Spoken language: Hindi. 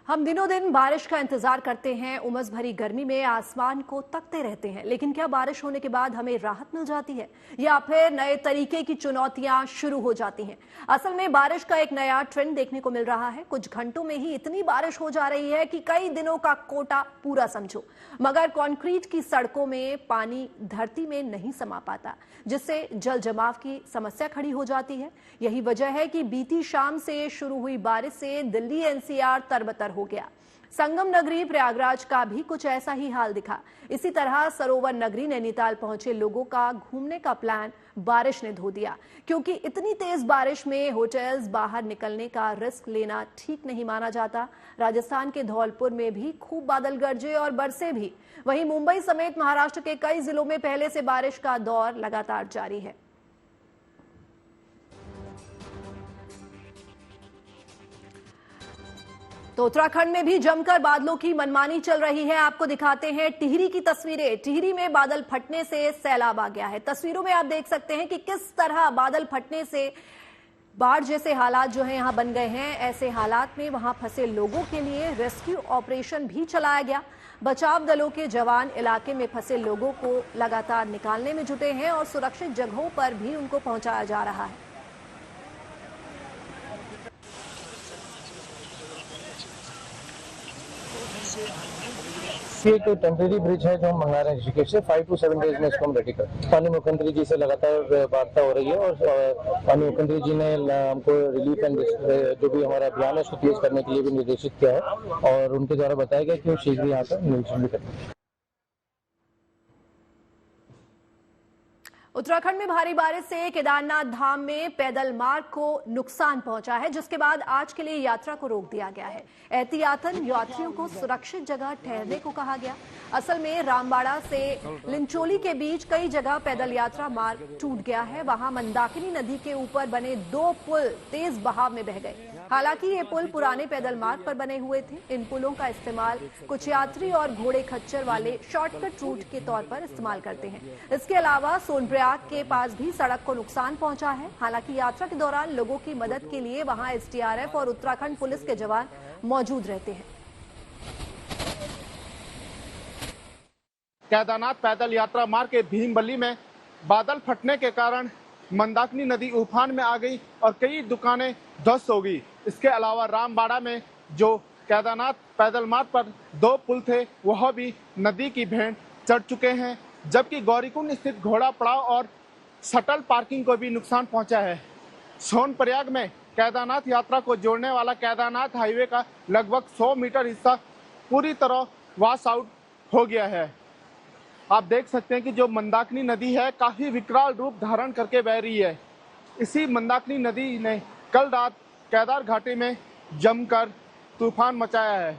हम दिनों दिन बारिश का इंतजार करते हैं, उमस भरी गर्मी में आसमान को तकते रहते हैं, लेकिन क्या बारिश होने के बाद हमें राहत मिल जाती है या फिर नए तरीके की चुनौतियां शुरू हो जाती हैं? असल में बारिश का एक नया ट्रेंड देखने को मिल रहा है। कुछ घंटों में ही इतनी बारिश हो जा रही है कि कई दिनों का कोटा पूरा समझो, मगर कंक्रीट की सड़कों में पानी धरती में नहीं समा पाता, जिससे जल जमाव की समस्या खड़ी हो जाती है। यही वजह है कि बीती शाम से शुरू हुई बारिश से दिल्ली एनसीआर तरबतर हो गया। संगम नगरी प्रयागराज का भी कुछ ऐसा ही हाल दिखा। इसी तरह सरोवर नगरी नैनीताल पहुंचे लोगों का घूमने का प्लान बारिश ने धो दिया, क्योंकि इतनी तेज बारिश में होटल्स बाहर निकलने का रिस्क लेना ठीक नहीं माना जाता। राजस्थान के धौलपुर में भी खूब बादल गरजे और बरसे भी। वहीं मुंबई समेत महाराष्ट्र के कई जिलों में पहले से बारिश का दौर लगातार जारी है। तो उत्तराखंड में भी जमकर बादलों की मनमानी चल रही है। आपको दिखाते हैं टिहरी की तस्वीरें। टिहरी में बादल फटने से सैलाब आ गया है। तस्वीरों में आप देख सकते हैं कि किस तरह बादल फटने से बाढ़ जैसे हालात जो है यहां बन गए हैं। ऐसे हालात में वहां फंसे लोगों के लिए रेस्क्यू ऑपरेशन भी चलाया गया। बचाव दलों के जवान इलाके में फंसे लोगों को लगातार निकालने में जुटे हैं और सुरक्षित जगहों पर भी उनको पहुंचाया जा रहा है। ये एक टेम्परेरी ब्रिज है जो हम मंगा रहे हैं ऋषिकेश से। 5 to 7 डेज में इसको हम रेडी कर। माननीय मुख्यमंत्री जी से लगातार वार्ता हो रही है और माननीय मुख्यमंत्री जी ने हमको रिलीफ एंड जो भी हमारा अभियान है उसको तेज करने के लिए भी निर्देशित किया है और उनके द्वारा बताया गया कि वो शीघ्र यहाँ पर निरीक्षण भी करेंगे। उत्तराखंड में भारी बारिश से केदारनाथ धाम में पैदल मार्ग को नुकसान पहुंचा है, जिसके बाद आज के लिए यात्रा को रोक दिया गया है। एहतियातन यात्रियों को सुरक्षित जगह ठहरने को कहा गया। असल में रामबाड़ा से लिंचोली के बीच कई जगह पैदल यात्रा मार्ग टूट गया है। वहां मंदाकिनी नदी के ऊपर बने 2 पुल तेज बहाव में बह गए। हालांकि ये पुल पुराने पैदल मार्ग पर बने हुए थे। इन पुलों का इस्तेमाल कुछ यात्री और घोड़े खच्चर वाले शॉर्टकट रूट के तौर पर इस्तेमाल करते हैं। इसके अलावा सोनप्रयाग के पास भी सड़क को नुकसान पहुंचा है। हालांकि यात्रा के दौरान लोगों की मदद के लिए वहां एसडीआरएफ और उत्तराखंड पुलिस के जवान मौजूद रहते हैं। केदारनाथ पैदल यात्रा मार्ग के भीमबली में बादल फटने के कारण मंदाकिनी नदी उफान में आ गई और कई दुकानें ध्वस्त हो गई। इसके अलावा रामबाड़ा में जो केदारनाथ पैदल मार्ग पर 2 पुल थे वह भी नदी की भेंट चढ़ चुके हैं, जबकि गौरीकुंड स्थित घोड़ा पड़ाव और शटल पार्किंग को भी नुकसान पहुंचा है। सोनप्रयाग में केदारनाथ यात्रा को जोड़ने वाला केदारनाथ हाईवे का लगभग 100 मीटर हिस्सा पूरी तरह वॉश आउट हो गया है। आप देख सकते हैं कि जो मंदाकिनी नदी है काफी विकराल रूप धारण करके बह रही है। इसी मंदाकिनी नदी ने कल रात केदार घाटी में जमकर तूफान मचाया है।